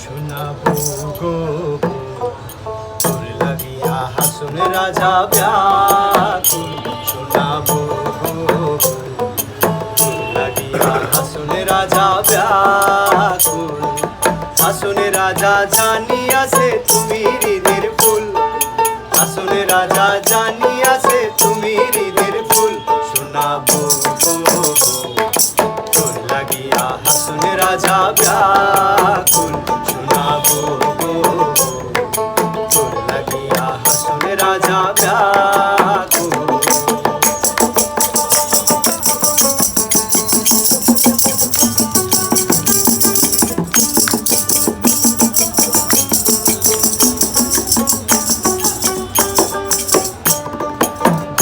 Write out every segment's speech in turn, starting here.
শোনাবো গো তোর লাগিয়া হাসন রাজা ব্যাকুল শোনাবো গো তোর লাগিয়া হাসন রাজা ব্যাকুল হাসন রাজা জানিয়াছে তুমি হৃদের ফুল হাসন রাজা জানিয়াছে তুমি হৃদের ফুল শোনাবো গো তোর লাগিয়া হাসন রাজা ব্যাকুল শোনাবো গো তোর লাগিয়া হাসন রাজা ব্যাকুল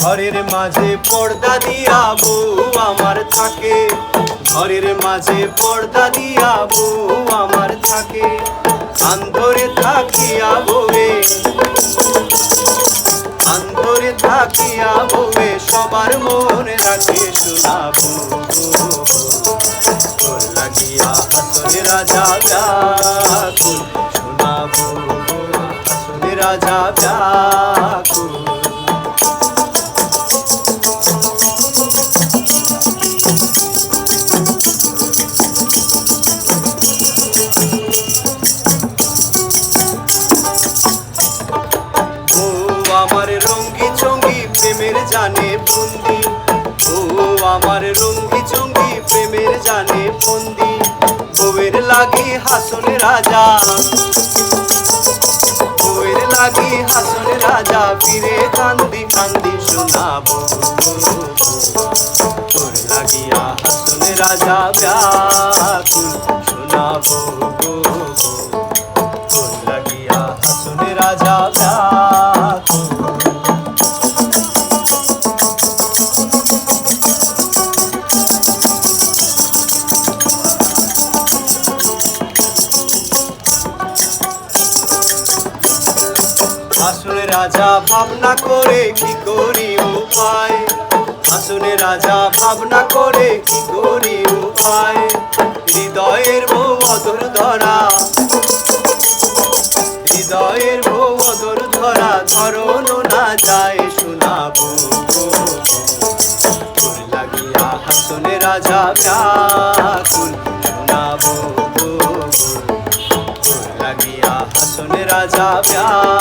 ঘরের মাঝে পর্দা দিয়া বউ আমার থাকে ঘরের মাঝে পর্দা দিয়া বউ আমার থাকে আন্ধরে থাকিয়া বউয়ে আন্ধরে থাকিয়া বউয়ে সবার মনে রাখে শোনাবো তোর লাগিয়া হাসন রাজা ব্যাকুল শোনাবো হাসন রাজা ব্যাকুল আমার রঙ্গি চঙ্গি প্রেমের জানে বন্দি ও আমার রঙ্গি চঙ্গি প্রেমের জানে বন্দি বউয়ের লাগি হাসন রাজা বউয়ের লাগি হাসন রাজা ফিরে কান্দি কান্দি শোনাবো তোর লাগিয়া হাসন রাজা ব্যাকুল শোনাবো তোর লাগিয়া হাসন রাজা ব্যাকুল হাসন রাজা ভাবনা করে কি করি উপায় হাসন রাজা ভাবনা করে কি করি উপায় হৃদয়ের বউ অদর ধরা হৃদয়ের বউ অদর ধরা ধরনো না যায় শোনাবো তোর লাগিয়া হাসন রাজা ব্যাকুল শোনাবো তোর লাগিয়া হাসন রাজা ব্যাকুল